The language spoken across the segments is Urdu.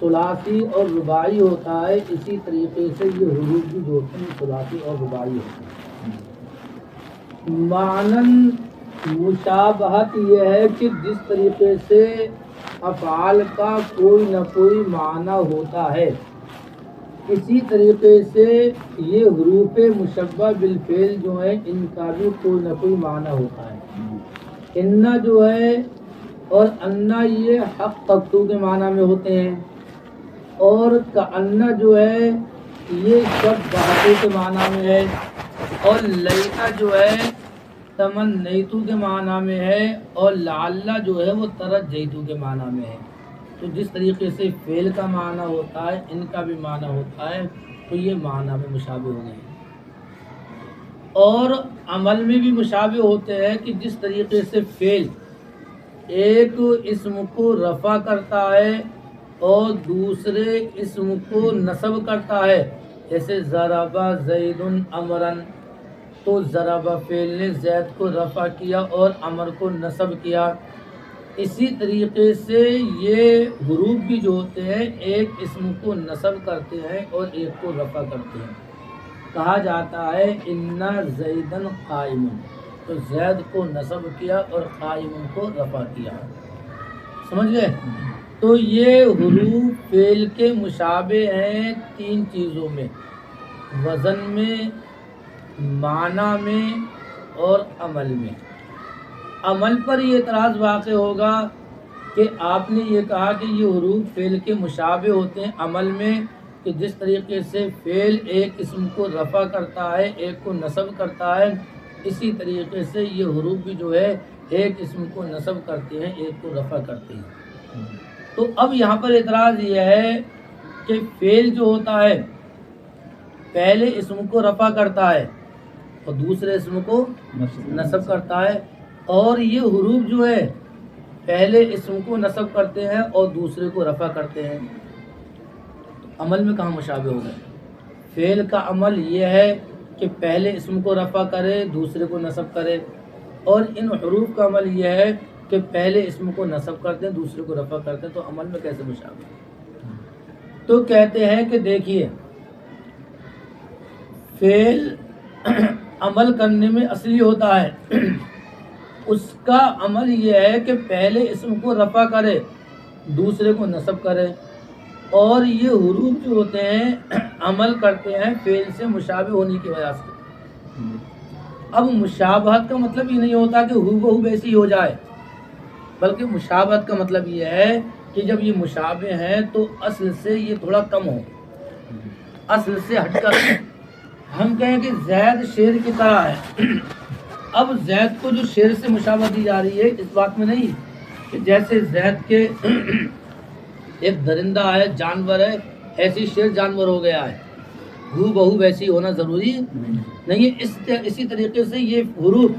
ثلاثی اور رباعی ہوتا ہے، اسی طریقے سے یہ حروف بھی جو ہوتے ہیں ثلاثی اور رباعی ہوتے ہیں۔ معنن مشابہت یہ ہے کہ جس طریقے سے افعال کا کوئی نہ کوئی معنی ہوتا ہے، اسی طریقے سے یہ حروف مشبہ بالفعل جو ہیں ان کا بھی کوئی نہ کوئی معنی ہوتا ہے۔ انا جو ہے اور انا یہ حق تقتو کے معنی میں ہوتے ہیں، اور کأنا جو ہے یہ سب بہتو کے معنی میں ہے، اور لیتا جو ہے تمنیتو کے معنی میں ہے، اور لعل جو ہے وہ ترجیتو کے معنی میں ہے۔ تو جس طریقے سے فعل کا معنی ہوتا ہے ان کا بھی معنی ہوتا ہے، تو یہ معنی میں مشابہ ہو گئے۔ اور عمل میں بھی مشابہ ہوتے ہیں کہ جس طریقے سے فعل ایک اسم کو رفع کرتا ہے اور دوسرے اسم کو نصب کرتا ہے، جیسے ضرب زید عمرا، تو ضرب فعل نے زید کو رفع کیا اور عمر کو نصب کیا۔ اسی طریقے سے یہ حروف بھی جو ہوتے ہیں ایک اسم کو نصب کرتے ہیں اور ایک کو رفع کرتے ہیں۔ کہا جاتا ہے انا زیدن قائم، تو زید کو نصب کیا اور قائم کو رفع کیا، سمجھ گئے؟ تو یہ حروف فعل کے مشابہ ہیں تین چیزوں میں، وزن میں، معنی میں اور عمل میں۔ عمل پر یہ اعتراض واقع ہوگا کہ آپ نے یہ کہا کہ یہ حروف فعل کے مشابہ ہوتے ہیں عمل میں، کہ جس طریقے سے فعل ایک اسم کو رفع کرتا ہے ایک کو نصب کرتا ہے، اسی طریقے سے یہ حروف بھی جو ہے ایک اسم کو نصب کرتے ہیں ایک کو رفع کرتے ہیں۔ تو اب یہاں پر اعتراض یہ ہے کہ فعل جو ہوتا ہے پہلے اسم کو رفع کرتا ہے اور دوسرے اسم کو نصب کرتا ہے، اور یہ حروف جو ہے پہلے اسم کو نصب کرتے ہیں اور دوسرے کو رفع کرتے ہیں، عمل میں کہاں مشابہ ہو گئے؟ فعل کا عمل یہ ہے کہ پہلے اسم کو رفع کرے دوسرے کو نصب کرے، اور ان حروف کا عمل یہ ہے کہ پہلے اسم کو نصب کرتے ہیں دوسرے کو رفع کرتے ہیں، تو عمل میں کیسے مشابہ؟ تو کہتے ہیں کہ دیکھیے فعل عمل کرنے میں اصلی ہوتا ہے، اس کا عمل یہ ہے کہ پہلے اسم کو رفع کرے دوسرے کو نصب کرے، اور یہ حروف جو ہوتے ہیں عمل کرتے ہیں فعل سے مشابہ ہونے کی وجہ سے۔ اب مشابہت کا مطلب یہ نہیں ہوتا کہ ہو بہو ویسی ہو جائے، بلکہ مشابہت کا مطلب یہ ہے کہ جب یہ مشابہ ہیں تو اصل سے یہ تھوڑا کم ہو، اصل سے ہٹ کر ہم کہیں کہ زید شیر کی طرح ہے۔ اب زید کو جو شیر سے مشابہ دی جا رہی ہے اس بات میں نہیں کہ جیسے زید کے ایک درندہ ہے جانور ہے ایسی شیر جانور ہو گیا ہے، ہو بہو ویسی ہونا ضروری نہیں ہے۔ اسی طریقے سے یہ حروف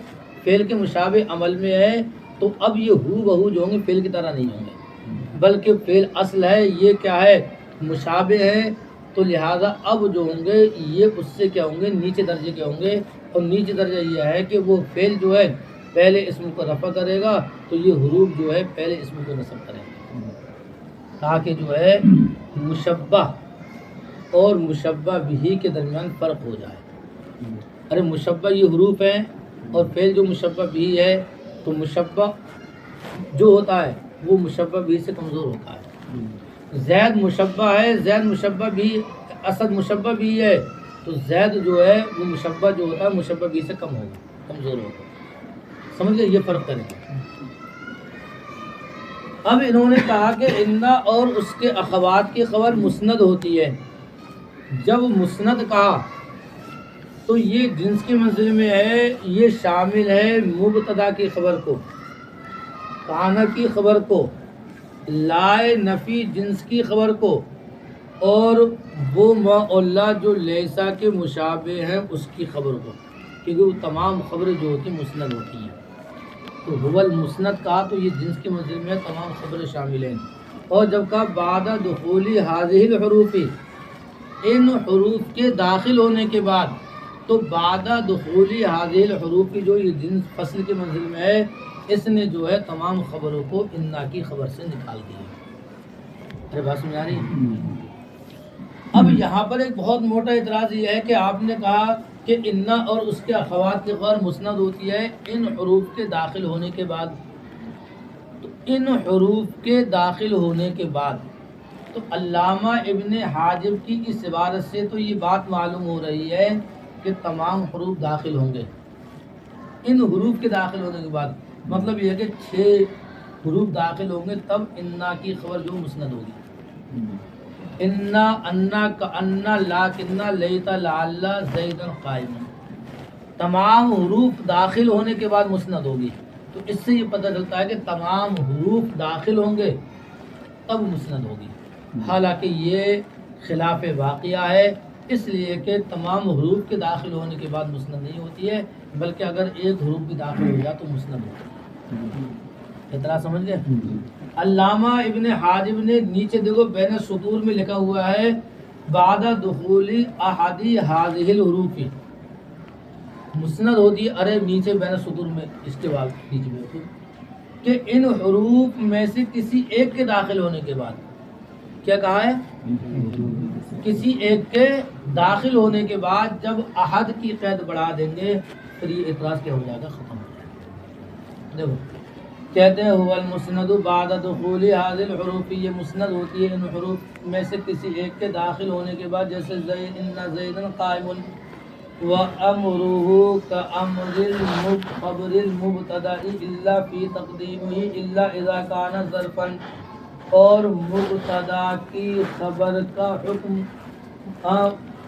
فعل کے مشابہ عمل میں ہے، تو اب یہ ہو بہو جو ہوں گے فعل کی طرح نہیں ہوں گے، بلکہ فعل اصل ہے یہ کیا ہے مشابہ ہے، تو لہٰذا اب جو ہوں گے یہ اس سے کیا ہوں گے نیچے درجے کے ہوں گے، اور نیچے درجہ یہ ہے کہ وہ فعل جو ہے پہلے اسم کو رفع کرے گا تو یہ حروف جو ہے پہلے اسم کو نصب کریں گے، تاکہ جو ہے مشبہ اور مشبہ بھی کے درمیان فرق ہو جائے۔ ارے مشبہ یہ حروف ہیں اور فعل جو مشبہ بھی ہے، تو مشبہ جو ہوتا ہے وہ مشبہ بھی سے کمزور ہوتا ہے۔ زید مشبہ ہے، زید مشبہ بھی، اسد مشبہ بھی ہے، تو زید جو ہے وہ مشبہ جو ہوتا ہے مشبہ بھی سے کم ہوگا، کمزور ہوگا، سمجھ گئے؟ یہ فرق کریں۔ اب انہوں نے کہا کہ انا اور اس کے اخوات کی خبر مسند ہوتی ہے۔ جب مسند کہا تو یہ جنس کے منزل میں ہے، یہ شامل ہے مبتدا کی خبر کو، کانا کی خبر کو، لائے نفی جنس کی خبر کو، اور وہ ما اللہ جو لیسا کے مشابہ ہیں اس کی خبر کو، کیونکہ وہ تمام خبریں جو ہوتی ہیں مسند ہوتی ہیں۔ تو هو المسند کہا تو یہ جنس کے منزل میں تمام خبریں شامل ہیں، اور جب کہا بعد دخول هذه الحروف، ان حروف کے داخل ہونے کے بعد، تو بعد دخول هذه الحروف جو یہ جنس فصل کے منزل میں ہے، اس نے جو ہے تمام خبروں کو انا کی خبر سے نکال دیا۔ ارے بات سمجھ آ رہی ہے؟ اب یہاں پر ایک بہت موٹا اعتراض یہ ہے کہ آپ نے کہا کہ انا اور اس کے اخوات کی خبر مسند ہوتی ہے ان حروف کے داخل ہونے کے بعد. تو ان حروف کے داخل ہونے کے بعد تو علامہ ابن حاجب کی اس عبارت سے تو یہ بات معلوم ہو رہی ہے کہ تمام حروف داخل ہوں گے. ان حروف کے داخل ہونے کے بعد مطلب یہ ہے کہ 6 حروف داخل ہوں گے تب انا کی خبر جو مسند ہوگی. انا انا کا انا لاکنہ لیتا لعل زیدن قائم تمام حروف داخل ہونے کے بعد مسند ہوگی. تو اس سے یہ پتہ چلتا ہے کہ تمام حروف داخل ہوں گے تب مسند ہوگی. حالانکہ یہ خلاف واقعہ ہے اس لیے کہ تمام حروف کے داخل ہونے کے بعد مسند نہیں ہوتی ہے بلکہ اگر ایک حروف بھی داخل ہو جائے تو مسند ہوتی ہے. اتنا سمجھ گئے؟ علامہ ابن حاجب نے نیچے دیکھو بین السطور میں لکھا ہوا ہے بعد دخول احادی هذه الحروف مسند ہوتی ہے. ارے نیچے بین السطور میں اس کے بعد نیچے میں کہ ان حروف میں سے کسی ایک کے داخل ہونے کے بعد کیا کہا ہے؟ کسی ایک کے داخل ہونے کے بعد جب احد کی قید بڑھا دیں گے پھر یہ اعتراض کیا ہو جائے گا، ختم ہو جائے گا. دیکھو کہتے ہیں هو المسند بعد دخول هذه الحروف یہ مسند ہوتی ہے ان حروف میں سے کسی ایک کے داخل ہونے کے بعد جیسے ان زیدن قائم وامره كامر خبر المبتدا الا في تقدیمه الا اذا كان ظرفا اور مبتدا کی خبر کا حکم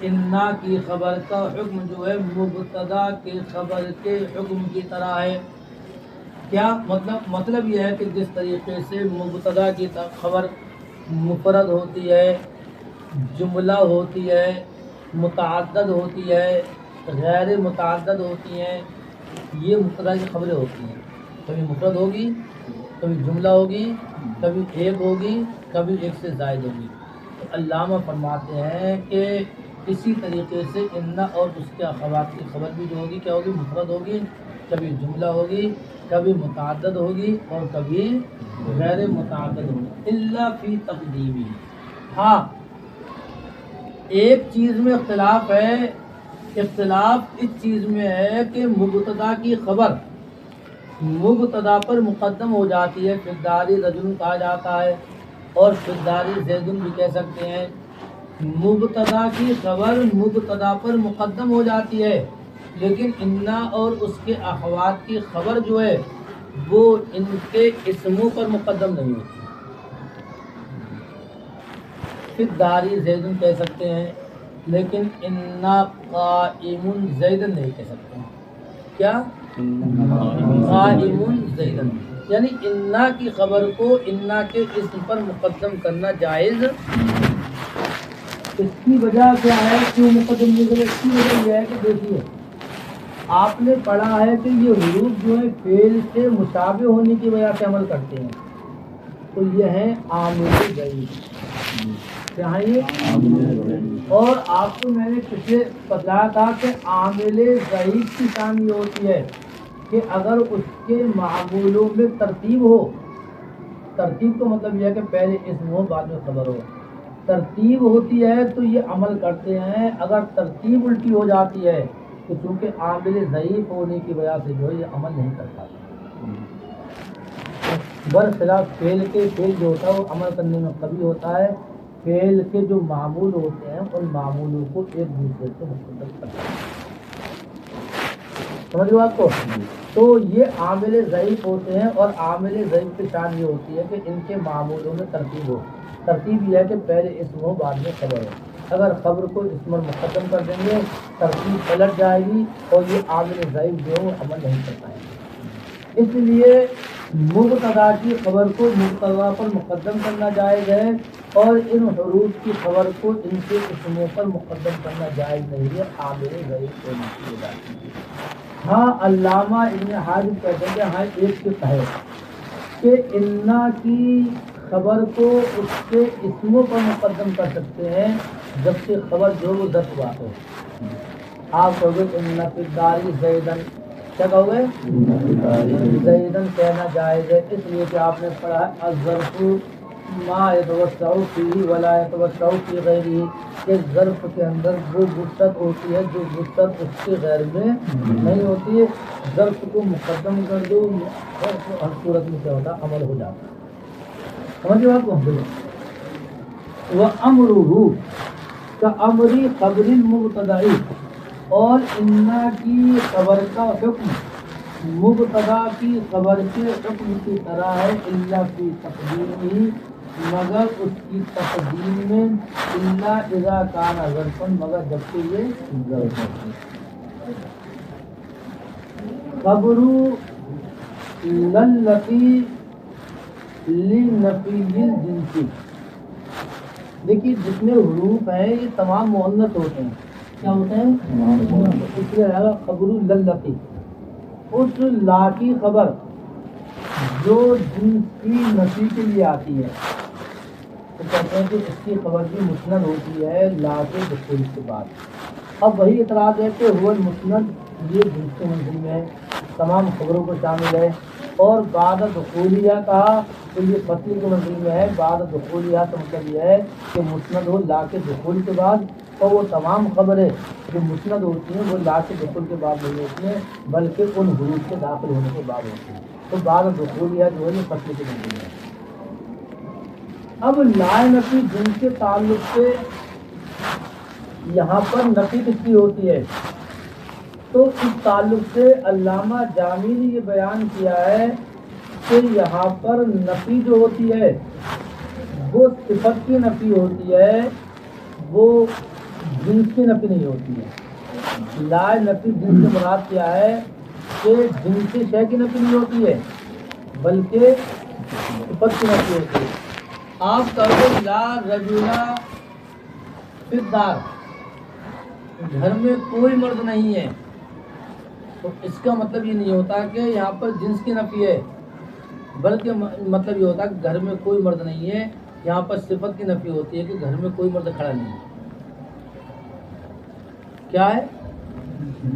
انا کی خبر کا حکم جو ہے مبتدا کے خبر کے حکم کی طرح ہے. کیا مطلب یہ ہے کہ جس طریقے سے مبتدا کی خبر مفرد ہوتی ہے، جملہ ہوتی ہے، متعدد ہوتی ہے، غیر متعدد ہوتی ہیں، یہ مبتدا کی خبریں ہوتی ہیں. کبھی مفرد ہوگی، کبھی جملہ ہوگی، کبھی ایک ہوگی، کبھی ایک سے زائد ہوگی. تو علامہ فرماتے ہیں کہ اسی طریقے سے انا اور اس کے اخوات کی خبر بھی جو ہوگی کیا ہوگی؟ مفرد ہوگی، کبھی جملہ ہوگی، کبھی متعدد ہوگی اور کبھی غیر متعدد ہوگی. الا فی تقدیمی. ہاں ایک چیز میں اختلاف ہے، اختلاف اس چیز میں ہے کہ مبتدا کی خبر مبتدا پر مقدم ہو جاتی ہے. فداری رجل کہا جاتا ہے اور فداری زیدن بھی کہہ سکتے ہیں. مبتدا کی خبر مبتدا پر مقدم ہو جاتی ہے لیکن انا اور اس کے اخوات کی خبر جو ہے وہ ان کے اسموں پر مقدم نہیں ہوتی. فداری زیدن کہہ سکتے ہیں لیکن انا قائم زیدن نہیں کہہ سکتے ہیں. کیا؟ قائم زیدن یعنی انا کی خبر کو انا کے اسم پر مقدم کرنا جائز. اس کی وجہ کیا ہے کیوں مقدم نہیں کرے؟ اس کی وجہ یہ ہے کہ دیکھیے آپ نے پڑھا ہے کہ یہ حروف جو ہے فعل سے مشابہ ہونے کی وجہ سے عمل کرتے ہیں. تو یہ ہے عامل ضعیف. کیا ہے یہ؟ اور آپ کو میں نے پچھلے بتایا تھا کہ عامل ضعیف کی شان یہ ہوتی ہے کہ اگر اس کے معمولوں میں ترتیب ہو. ترتیب کا مطلب یہ ہے کہ پہلے اسم ہو بعد میں خبر ہو. ترتیب ہوتی ہے تو یہ عمل کرتے ہیں. اگر ترتیب الٹی ہو جاتی ہے تو چونکہ عامل ضعیف ہونے کی وجہ سے جو ہے یہ عمل نہیں کرتا. برخلاف فعل کے فعل جو ہوتا ہے وہ عمل کرنے میں قوی ہوتا ہے. فعل کے جو معمول ہوتے ہیں ان معمولوں کو ایک دوسرے سے مختلف کرتا ہے. سمجھ لو آپ کو. تو یہ عامل ضعیف ہوتے ہیں اور عامل ضعیف کی شان یہ ہوتی ہے کہ ان کے معمولوں میں ترتیب ہو. ترتیب یہ ہے کہ پہلے اسم ہو بعد میں خبر ہو. اگر خبر کو اسم پر مقدم کر دیں گے ترتیب پلٹ جائے گی اور یہ عامل ضعیف جو ہے وہ عمل نہیں کر پائے گا. اس لیے مبتدا کی خبر کو مبتدا پر مقدم کرنا جائز ہے اور ان حروف کی خبر کو ان کے اسموں پر مقدم کرنا جائز نہیں ہے عامل ضعیف ہونے کی وجہ سے. ہاں علامہ ابن حاجب کہتے ہیں کہ ہاں ایک کے ہے کہ انا کی خبر کو اس کے اسموں پر مقدم کر سکتے ہیں جبکہ خبر جو وہ ظرف بات ہو. آپ کہو گے انا فی الدار زیدن، کیا کہو گے؟ زیدن کہنا جائز ہے اس لیے کہ آپ نے پڑھا ہے الظرف ما يتوسع فيه ولا يتوسع في غيره کہ ظرف کے اندر وہ وسعت ہوتی ہے جو وسعت اس کے غیر میں نہیں ہوتی ہے. ظرف کو مقدم کر دو ہر صورت میں کیا ہوتا ہے عمل ہو جاتا ہے. سمجھ بات کو بولو. وَأَمْرُهُ كَأَمْرِ خبر المبتدائی اور انا کی خبر کا حکم مبتدا کی خبر کے حکم کی طرح ہے الا فی تقدیمہ مگر اس کی تقدیم میں الا اذا کان ظرفا مگر جبکہ یہ ظرف ہے. خبر للتی لنفی الجنسی دیکھیے جتنے حروف ہیں یہ تمام مؤنث ہوتے ہیں. کیا ہوتے ہیں؟ اس لیے خبر للتی اس لا کی خبر جو جنس کی نفی کے لیے آتی ہے تو کہتے ہیں کہ اس کی خبر بھی مسند ہوتی ہے لا کے دخول کے بعد. اب وہی اعتراض ہے کہ هو المسند یہ جنس کے منزل میں ہے تمام خبروں کو شامل ہے اور بعد دخولیہ کہا تو یہ فصل کے منزل میں ہے. بعد دخولیہ کا مطلب یہ ہے کہ مسند ہو لا کے دخول کے بعد اور وہ تمام خبریں جو مسند ہوتی ہیں وہ لا کے دخول کے بعد نہیں ہوتی ہیں بلکہ ان حروف کے داخل ہونے کے بعد ہوتی ہیں. تو بعد دخولیہ جو ہے یہ فصل کے منزل میں ہے. اب لا نفی جن کے تعلق سے یہاں پر نفی کس کی ہوتی ہے تو اس تعلق سے علامہ جامی نے یہ بیان کیا ہے کہ یہاں پر نفی جو ہوتی ہے وہ صفت کی نفی ہوتی ہے وہ جنس کی نفی نہیں ہوتی ہے. لا نفی جنس سے مراد کیا ہے کہ جنس شے کی نفی نہیں ہوتی ہے بلکہ صفت کی نفی ہوتی ہے. آپ کہو لا رجلا فی الدار گھر میں کوئی مرد نہیں ہے تو اس کا مطلب یہ نہیں ہوتا کہ یہاں پر جنس کی نفی ہے بلکہ مطلب یہ ہوتا ہے کہ گھر میں کوئی مرد نہیں ہے. یہاں پر صفت کی نفی ہوتی ہے کہ گھر میں کوئی مرد کھڑا نہیں ہے. کیا ہے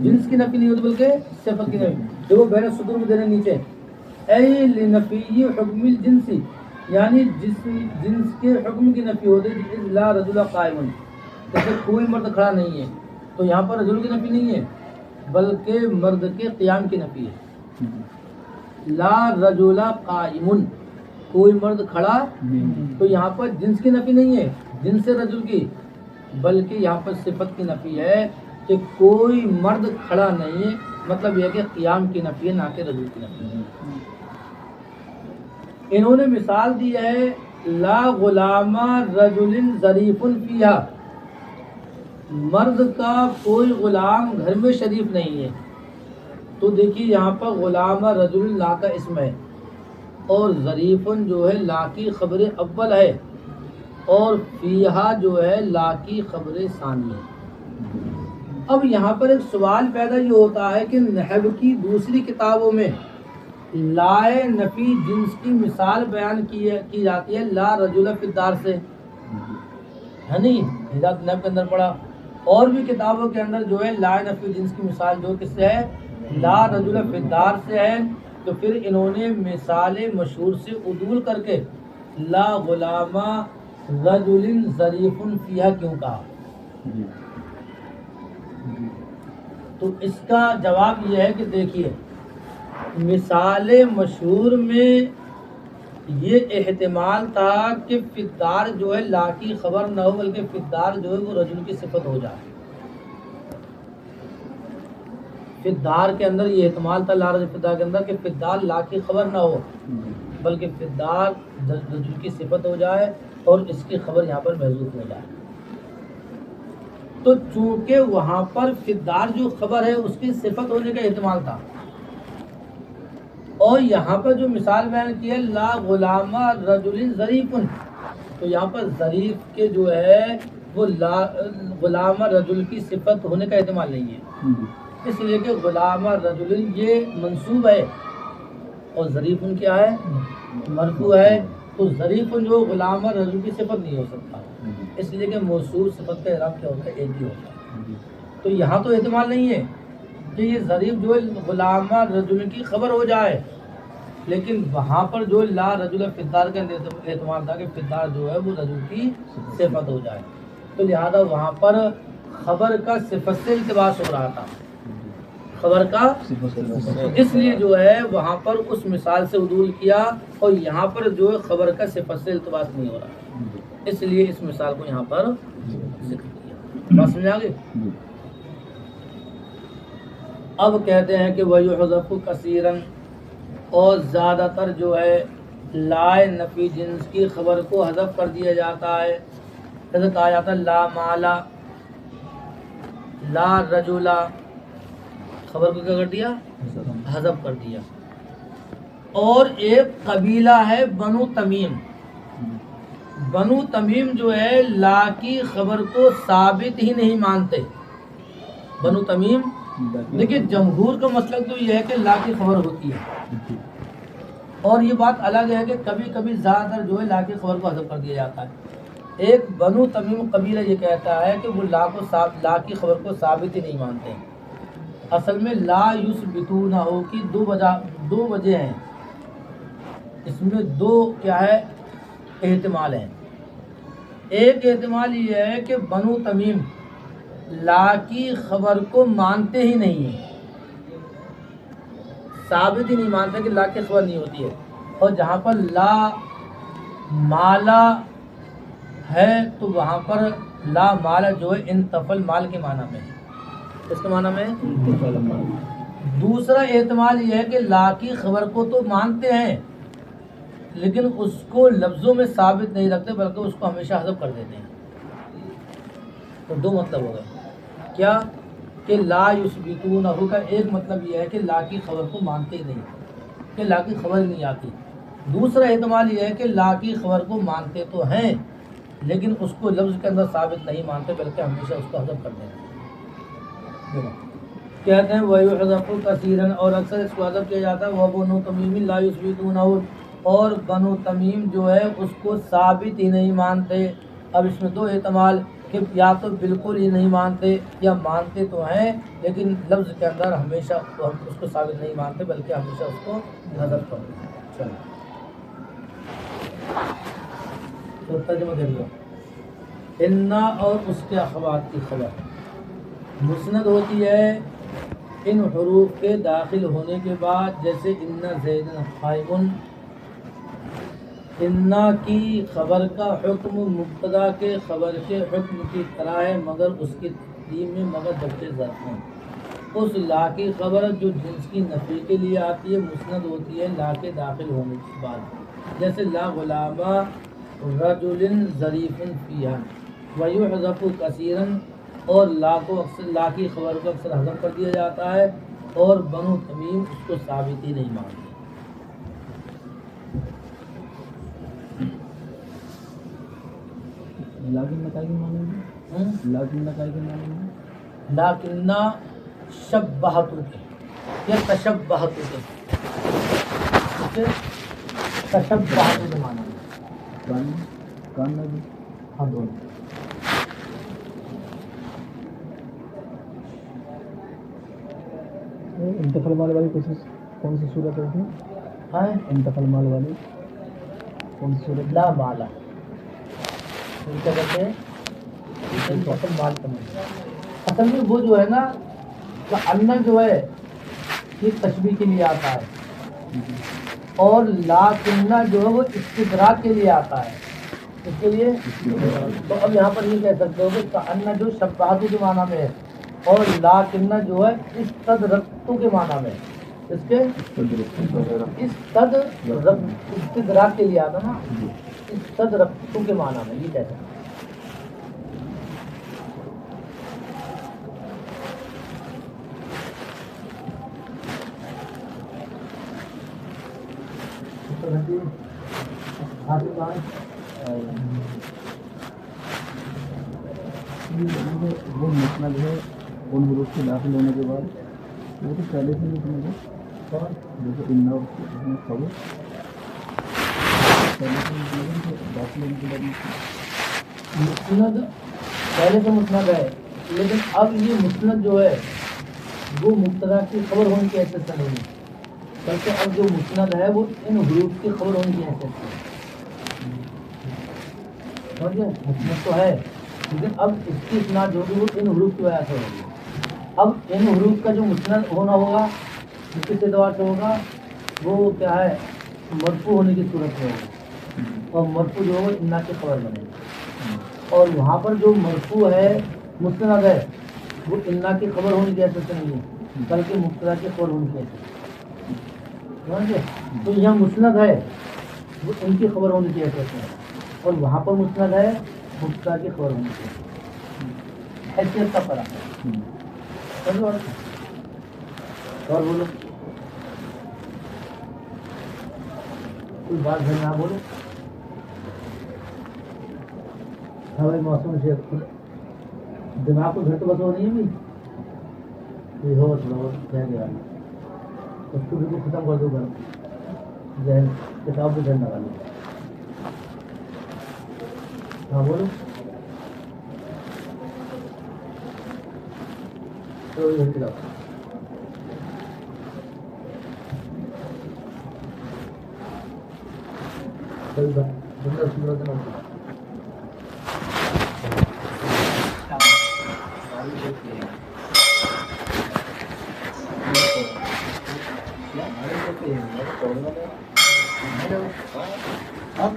جنس کی نفی نہیں ہوتی بلکہ صفت کی نفی. دیکھو بین صدور میں دینے نیچے اے لنفی حکم الجنسی یعنی جس جنس کے حکم کی نفی ہوتی ہے لا رجل قائم جیسے کوئی مرد کھڑا نہیں ہے تو یہاں پر رجل کی نفی نہیں ہے بلکہ مرد کے قیام کی نفی ہے. لا رجل قائم کوئی مرد کھڑا تو یہاں پر جنس کی نفی نہیں ہے جنس رجل کی بلکہ یہاں پر صفت کی نفی ہے کہ کوئی مرد کھڑا نہیں ہے. مطلب یہ کہ قیام کی نفی ہے نہ کہ رجل کی نفی. انہوں نے مثال دی ہے لا غلام رجل ظریف فیہا مرد کا کوئی غلام گھر میں شریف نہیں ہے. تو دیکھیے یہاں پر غلام رجل لا کا اسم ہے اور ظریفن جو ہے لا کی خبر اول ہے اور فیہا جو ہے لا کی خبر ثانی ہے. اب یہاں پر ایک سوال پیدا یہ ہوتا ہے کہ نحو کی دوسری کتابوں میں لائے نفی جنس کی مثال بیان کی جاتی ہے لا رجل فی الدار سے ہے نہیں ہدایت نحو کے اندر پڑھا. اور بھی کتابوں کے اندر جو ہے لا نفی جنس کی مثال جو کس سے ہے لا رجل فی الدار سے ہے. تو پھر انہوں نے مثال مشہور سے عدول کر کے لا غلام رجل ظریف فیہا کیوں کہا. تو اس کا جواب یہ ہے کہ دیکھیے مثال مشہور میں یہ احتمال تھا کہ فدار جو ہے لا کی خبر نہ ہو بلکہ فدار جو ہے وہ رجل کی صفت ہو جائے. فدار کے اندر یہ احتمال تھا لا رجل فدار کے اندر کہ فدار لا کی خبر نہ ہو بلکہ فدار رجل کی صفت ہو جائے اور اس کی خبر یہاں پر محذوف ہو جائے. تو چونکہ وہاں پر فدار جو خبر ہے اس کی صفت ہونے کا احتمال تھا اور یہاں پر جو مثال بیان کی ہے لا غلام رجل ظریف تو یہاں پر ظریف کے جو ہے وہ لا غلام رجل کی صفت ہونے کا احتمال نہیں ہے اس لیے کہ غلام رجل یہ منصوب ہے اور ظریف کیا ہے مرفوع ہے. تو ظریف جو غلام رجل کی صفت نہیں ہو سکتا اس لیے کہ موصوف صفت کا اعراب کیا ہوتا ہے ایک ہی ہوتا ہے. تو یہاں تو احتمال نہیں ہے کہ یہ ظریف جو ہے غلام رجل کی خبر ہو جائے لیکن وہاں پر جو لا رجل فدار کا اعتماد تھا کہ فدار جو ہے وہ رجل کی صفت ہو جائے، تو لہذا وہاں پر خبر کا صفت سے التباس ہو رہا تھا، خبر کا، اس لیے جو ہے وہاں پر اس مثال سے عدول کیا، اور یہاں پر جو ہے خبر کا صفت سے التباس نہیں ہو رہا، اس لیے اس مثال کو یہاں پر ذکر کیا۔ بات سمجھ آ گئی؟ اب کہتے ہیں کہ وَيُحْذَفُ كَثِيرًا، اور زیادہ تر جو ہے لائے نفی جنس کی خبر کو حذف کر دیا جاتا ہے، جیسے کہا جاتا ہے لا مالا، لا رجلا، خبر کو کیا کر دیا؟ حذف کر دیا۔ اور ایک قبیلہ ہے بنو تمیم، بنو تمیم جو ہے لا کی خبر کو ثابت ہی نہیں مانتے۔ بنو تمیم، دیکھیے جمہور کا مسلک تو یہ ہے کہ لا کی خبر ہوتی ہے، اور یہ بات الگ ہے کہ کبھی کبھی زیادہ تر جو ہے لا کی خبر کو حذف کر دیا جاتا ہے۔ ایک بنو تمیم قبیلہ یہ کہتا ہے کہ وہ لا کی خبر کو ثابت ہی نہیں مانتے۔ اصل میں لا یثبتونہ کی دو وجہ ہیں، اس میں دو کیا ہے احتمال ہیں۔ ایک احتمال یہ ہے کہ بنو تمیم لا کی خبر کو مانتے ہی نہیں ہیں، ثابت ہی نہیں مانتے کہ لا کی خبر نہیں ہوتی ہے، اور جہاں پر لا مالا ہے تو وہاں پر لا مالا جو ہے انتفل مال کے معنی میں ہے۔ اس کے معنی میں دوسرا احتمال یہ ہے کہ لا کی خبر کو تو مانتے ہیں لیکن اس کو لفظوں میں ثابت نہیں رکھتے بلکہ اس کو ہمیشہ حذف کر دیتے ہیں۔ تو دو مطلب ہو گئے، کیا کہ لا یثبتونہ کا ایک مطلب یہ ہے کہ لا کی خبر کو مانتے ہی نہیں، کہ لا کی خبر نہیں آتی۔ دوسرا احتمال یہ ہے کہ لا کی خبر کو مانتے تو ہیں لیکن اس کو لفظ کے اندر ثابت نہیں مانتے بلکہ ہمیشہ اس کو حذف کر دیتے ہیں۔ کہتے ہیں وَيُحْذَفُ كَثِيرًا، اور اکثر اس کو حذف کیا جاتا ہے وَبَنُو تَمِيمٍ لَا يُثْبِتُونَهُ، اور بنو تمیم جو ہے اس کو ثابت ہی نہیں مانتے۔ اب اس میں دو احتمال کہ یا تو بالکل ہی نہیں مانتے یا مانتے تو ہیں لیکن لفظ کے اندر ہمیشہ اس کو ثابت نہیں مانتے بلکہ ہمیشہ اس کو حذف کر دیتے ہیں۔ تو ترجمہ دیکھ لو، انا اور اس کے اخوات کی خبر مسند ہوتی ہے ان حروف کے داخل ہونے کے بعد، جیسے انا زیدن قائم، انا کی خبر کا حکم مبتدا کے خبر کے حکم کی طرح ہے مگر اس کی تقدیم میں مگر جبکہ ظرف ہوں۔ اس لا کی خبر جو جنس کی نفی کے لیے آتی ہے مسند ہوتی ہے لا کے داخل ہونے کے بعد، جیسے لا غلام رجل ظریف فیہا، ویحذف کثیرا، اور لا کو اکثر لا کی خبر کو اکثر حذف کر دیا جاتا ہے، اور بنو تمیم اس کو ثابت ہی نہیں مانتے۔ لیکن شبہتو کے یا تشبہتو کے، تشبہتو کے معنی میں ہاں دونوں۔ انتقال مال والی کون سی صورت ہے؟ ہاں انتقال مال والی کون سی صورت؟ لا مالا، کیا کہتے ہیں انتقال مال کا معنی۔ اصل میں وہ جو ہے نا کہ انا جو ہے یہ تشبیہ کے لیے آتا ہے، اور لا کننا جو ہے وہ استدراک کے لیے آتا ہے، اس کے لیے۔ تو اب یہاں پر یہ کہہ سکتے ہو کہ انا جو شبہتو کے معنی میں ہے، اور لا کننا جو ہے استدرکتو کے معنی میں، اس کے استدراک کے لیے آتا نا، استدرکتو کے معنی میں، یہ کہہ سکتے ہیں۔ وہ مسند ہے ان حروف کے داخل ہونے کے بعد، وہ تو پہلے سے نہیں سمجھا، جیسے انا اس میں خبر پہلے سے داخل ہونے کے بعد مسند پہلے سے مسند ہے، لیکن اب یہ مسند جو ہے وہ مبتدا کی خبر ہونے کی حیثیت سے نہیں ہے، بلکہ اب جو مسند ہے وہ ان حروف کی خبر ہونے کی حیثیت سے ہے. سمجھے؟ مسند تو ہے لیکن اب اس کی اسناد جو ہوگی وہ ان حروف کی وجہ سے ہوگی. اب ان حروف کا جو مسند ہونا ہوگا وہ کس اعتبار سے ہوگا؟ وہ کیا ہے مرفوع ہونے کی صورت میں ہوگا اور مرفوع جو ہوگا انا کی خبر بنے گی. اور وہاں پر جو مرفوع ہے مسند ہے وہ انا کی خبر ہونے کی حیثیت سے نہیں ہے بلکہ مبتدا کی خبر ہونے کی حیثیت سے. سمجھے؟ تو یہاں مسند ہے وہ ان کی خبر ہونے کی حیثیت سے ہے اور وہاں پر مسند ہے مبتدا کی خبر ہونے کی حیثیت کا فرق ہے. سمجھو اور بولو کوئی بات گھر میں آپ بولو. ہاں بھائی موسم سے دماغ کو گھر تو بس وہ نہیں ہے بھائی کوئی ہو تھوڑا بہت کہہ دیا اس کو بالکل ختم کر دو گھر ذہن کتاب بھی ذہن لگا لو. ہاں بولو اب